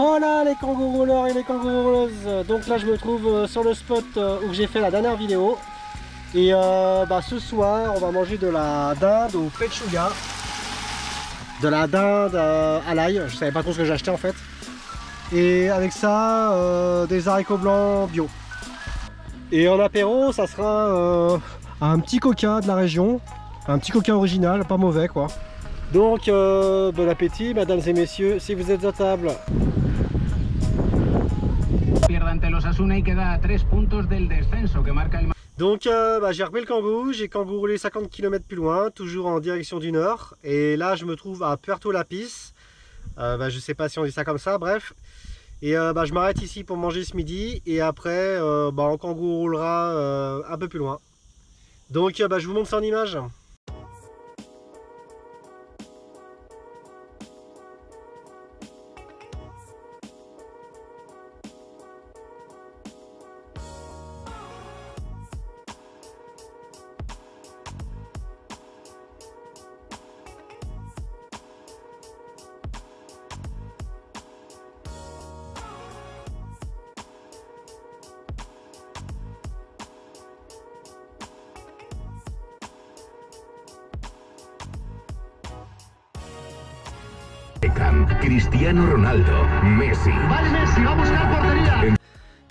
Hola les kangourous rouleurs et les kangourous rouleuses. Donc là je me trouve sur le spot où j'ai fait la dernière vidéo. Et ce soir on va manger de la dinde au pechuga. De la dinde à l'ail, je savais pas trop ce que j'ai acheté en fait. Et avec ça des haricots blancs bio. Et en apéro ça sera un petit coca de la région. Un petit coca original, pas mauvais quoi. Donc bon appétit mesdames et messieurs si vous êtes à table. Donc j'ai repris le kangou, j'ai kangourolé 50 km plus loin, toujours en direction du nord. Et là je me trouve à Puerto Lapis. Je sais pas si on dit ça comme ça, bref. Et je m'arrête ici pour manger ce midi. Et après on kangourolera un peu plus loin. Donc je vous montre ça en image. Cristiano Ronaldo, Messi. Vale Messi, va a buscar portería.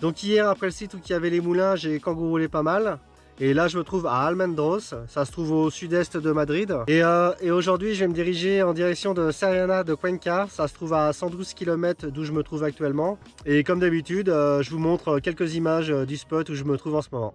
Donc hier après le site où il y avait les moulins, j'ai kangourolé pas mal. Et là je me trouve à Almendros, ça se trouve au sud-est de Madrid. Et aujourd'hui je vais me diriger en direction de Sariana de Cuenca, ça se trouve à 112 km d'où je me trouve actuellement. Et comme d'habitude, je vous montre quelques images du spot où je me trouve en ce moment.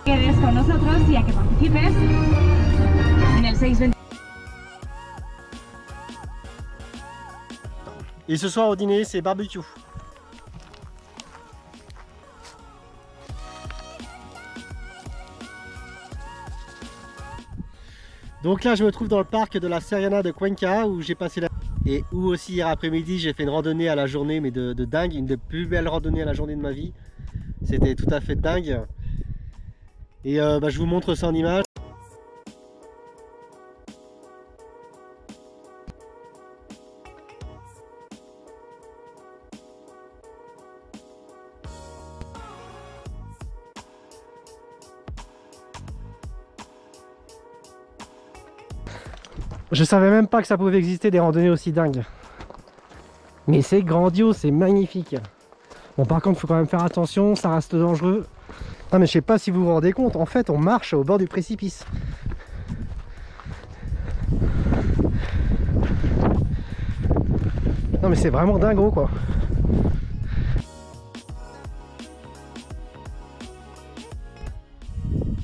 Quedes con nosotros y a que participes en el 620. Et ce soir au dîner c'est barbecue. Donc là je me trouve dans le parc de la Sariana de Cuenca où j'ai passé la... Et où aussi hier après-midi j'ai fait une randonnée à la journée mais de dingue, une des plus belles randonnées à la journée de ma vie. C'était tout à fait dingue. Et je vous montre ça en image. Je savais même pas que ça pouvait exister des randonnées aussi dingues. Mais c'est grandiose, c'est magnifique. Bon par contre il faut quand même faire attention, ça reste dangereux. Non mais je sais pas si vous vous rendez compte, en fait on marche au bord du précipice. Non mais c'est vraiment dingo quoi.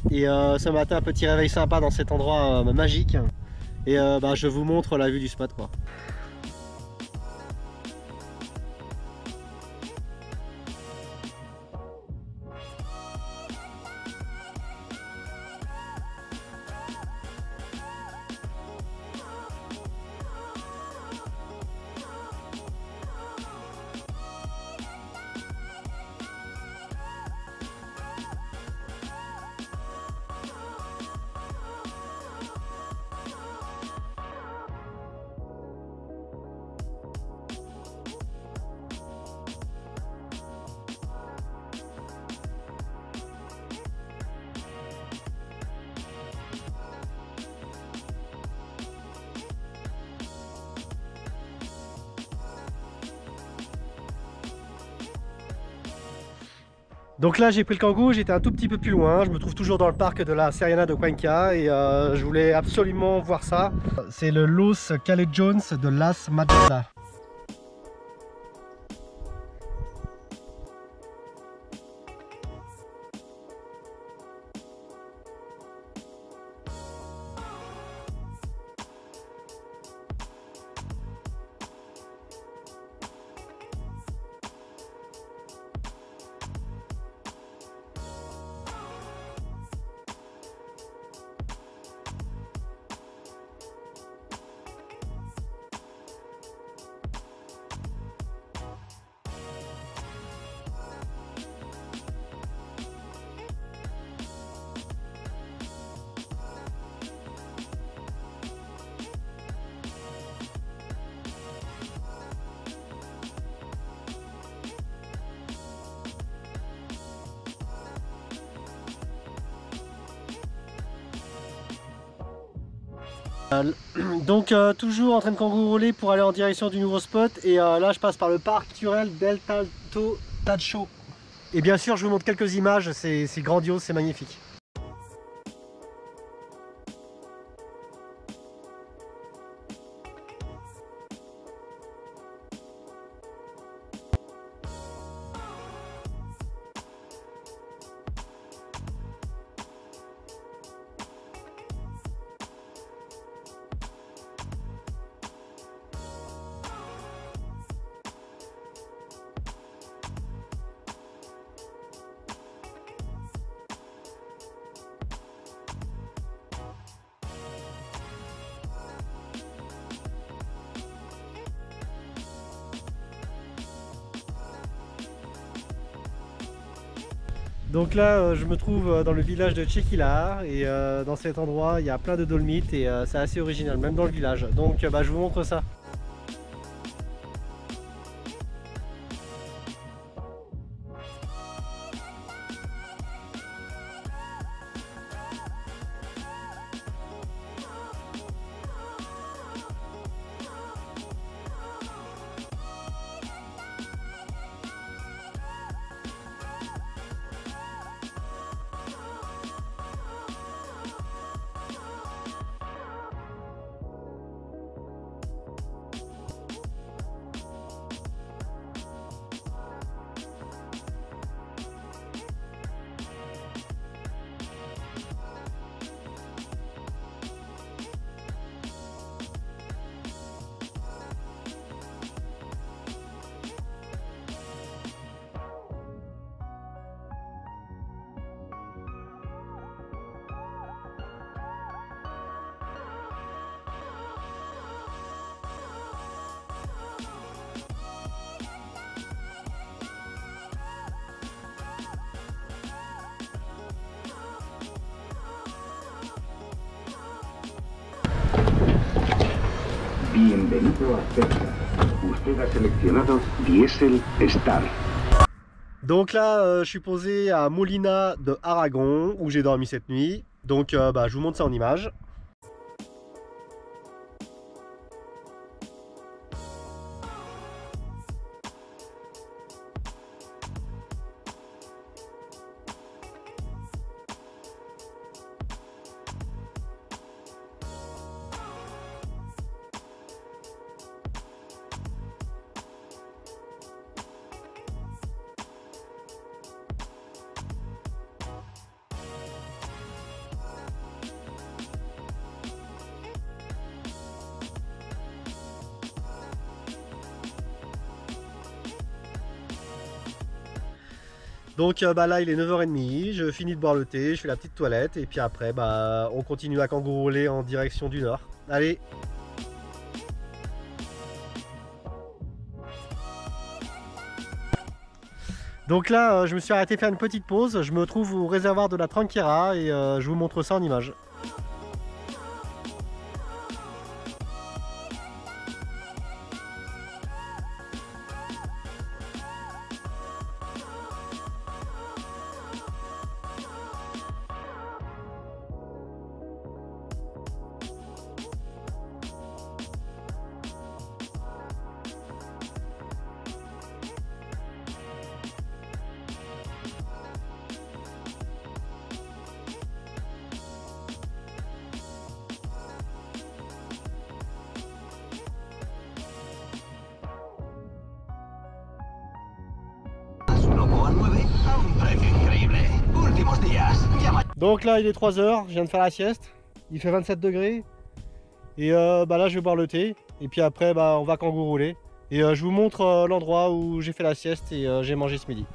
Et ce matin un petit réveil sympa dans cet endroit magique. Et je vous montre la vue du spot quoi. Donc là j'ai pris le kangou, j'étais un tout petit peu plus loin, je me trouve toujours dans le parc de la Serrana de Cuenca et je voulais absolument voir ça. C'est le Los Calejones de Las Majadas. Donc toujours en train de kangourouler pour aller en direction du nouveau spot et là je passe par le parc naturel del Salto Tacho. Et bien sûr je vous montre quelques images, c'est grandiose, c'est magnifique. Donc là je me trouve dans le village de Chequila et dans cet endroit il y a plein de dolomites et c'est assez original même dans le village. Donc je vous montre ça. Bienvenido a Texas. Usted ha seleccionado Diesel Star. Donc là je suis posé à Molina de Aragon où j'ai dormi cette nuit. Donc je vous montre ça en image. Donc là il est 9h30, je finis de boire le thé, je fais la petite toilette et puis après on continue à kangourouler en direction du nord. Allez! Donc là je me suis arrêté faire une petite pause, je me trouve au réservoir de la Tranquera et je vous montre ça en image. Donc là il est 3 h, je viens de faire la sieste, il fait 27 degrés. Et bah là je vais boire le thé. Et puis après bah, on va kangourouler. Et je vous montre l'endroit où j'ai fait la sieste et j'ai mangé ce midi.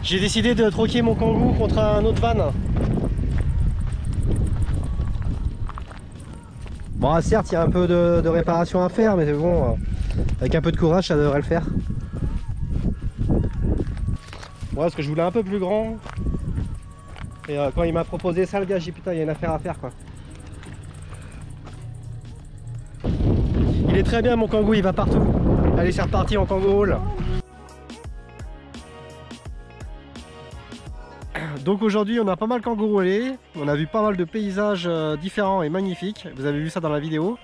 J'ai décidé de troquer mon Kangoo contre un autre van. Bon, certes, il y a un peu de réparation à faire, mais bon, avec un peu de courage, ça devrait le faire. Ouais, parce que je voulais un peu plus grand. Et quand il m'a proposé ça, le gars, j'ai dit putain, il y a une affaire à faire quoi. Il est très bien mon Kangoo, il va partout. Allez, c'est reparti en Kangoo. Donc aujourd'hui on a pas mal kangourolé, on a vu pas mal de paysages différents et magnifiques, vous avez vu ça dans la vidéo.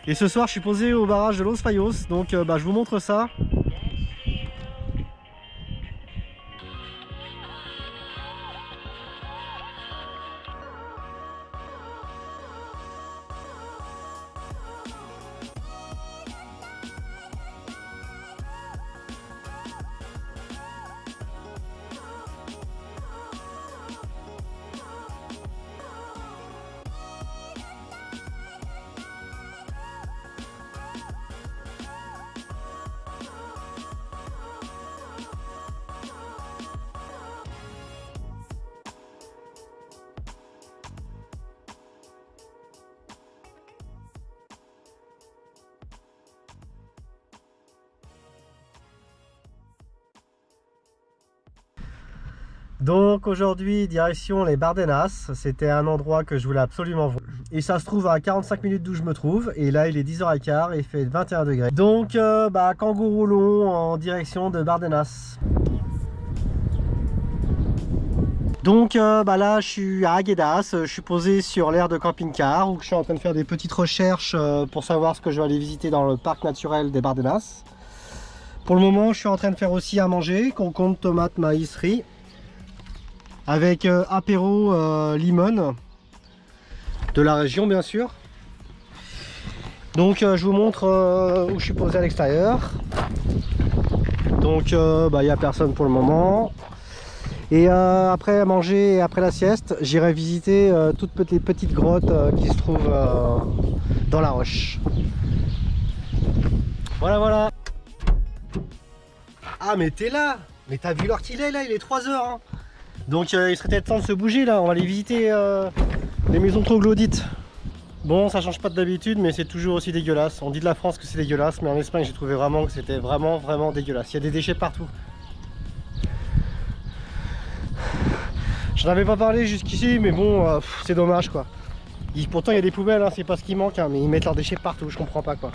Et ce soir je suis posé au barrage de Los Fayos, donc je vous montre ça. Donc aujourd'hui direction les Bardenas, c'était un endroit que je voulais absolument voir. Et ça se trouve à 45 minutes d'où je me trouve, et là il est 10h15 et il fait 21 degrés. Donc kangouroulons en direction de Bardenas. Donc là je suis à Aguedas, je suis posé sur l'aire de camping-car où je suis en train de faire des petites recherches pour savoir ce que je vais aller visiter dans le parc naturel des Bardenas. Pour le moment je suis en train de faire aussi à manger, concombre, tomate, maïs, riz. Avec apéro limone de la région bien sûr. Donc je vous montre où je suis posé à l'extérieur. Donc il n'y a personne pour le moment. Et après manger et après la sieste, j'irai visiter toutes les petites grottes qui se trouvent dans la roche. Voilà voilà. Ah mais t'es là. Mais t'as vu l'heure qu'il est là, il est 3 h hein. Donc il serait peut-être temps de se bouger là, on va aller visiter les maisons troglodytes. Bon, ça change pas d'habitude, mais c'est toujours aussi dégueulasse. On dit de la France que c'est dégueulasse, mais en Espagne j'ai trouvé vraiment que c'était vraiment dégueulasse. Il y a des déchets partout. Je n'avais pas parlé jusqu'ici, mais bon, c'est dommage quoi. Pourtant il y a des poubelles, hein, c'est pas ce qui manque, hein, mais ils mettent leurs déchets partout, je comprends pas quoi.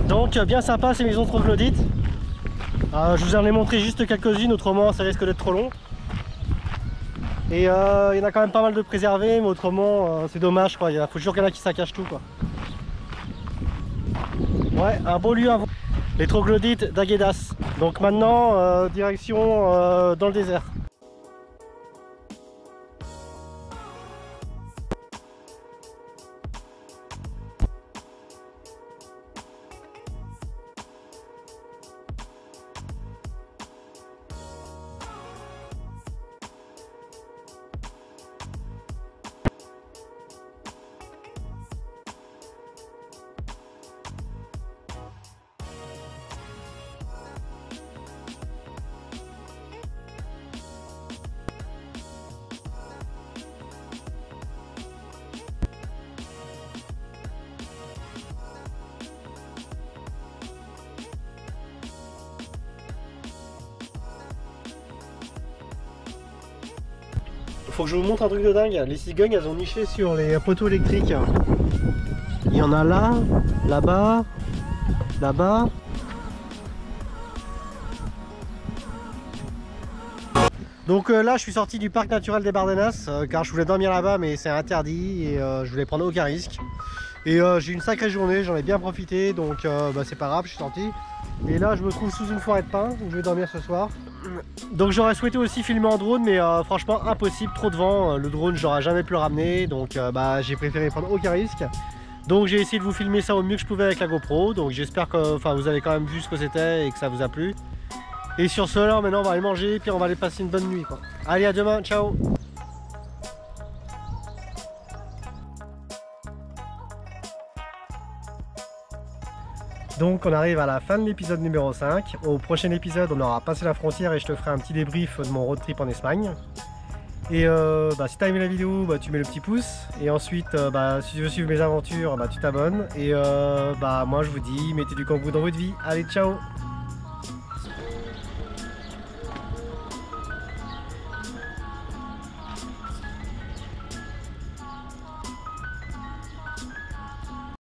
Donc bien sympa ces maisons troglodytes. Je vous en ai montré juste quelques-unes, autrement ça risque d'être trop long. Et il y en a quand même pas mal de préservés, mais autrement c'est dommage quoi. Il faut toujours qu'il y en a qui saccagent tout quoi. Ouais, un beau lieu à voir. Les troglodytes d'Aguedas. Donc maintenant, direction dans le désert. Faut que je vous montre un truc de dingue. Les cigognes, elles ont niché sur les poteaux électriques. Il y en a là, là-bas, là-bas. Donc là, je suis sorti du parc naturel des Bardenas car je voulais dormir là-bas, mais c'est interdit et je voulais prendre aucun risque. Et j'ai eu une sacrée journée, j'en ai bien profité, donc c'est pas grave, je suis sorti. Et là, je me trouve sous une forêt de pins où je vais dormir ce soir. Donc j'aurais souhaité aussi filmer en drone, mais franchement impossible, trop de vent, le drone j'aurais jamais pu le ramener, donc j'ai préféré prendre aucun risque. Donc j'ai essayé de vous filmer ça au mieux que je pouvais avec la GoPro, donc j'espère que vous avez quand même vu ce que c'était et que ça vous a plu. Et sur ce là, maintenant on va aller manger et puis on va aller passer une bonne nuit quoi. Allez, à demain, ciao. Donc on arrive à la fin de l'épisode numéro 5. Au prochain épisode on aura passé la frontière et je te ferai un petit débrief de mon road trip en Espagne. Et si tu as aimé la vidéo, tu mets le petit pouce. Et ensuite si tu veux suivre mes aventures, tu t'abonnes. Et moi je vous dis, mettez du kangou dans votre vie. Allez, ciao.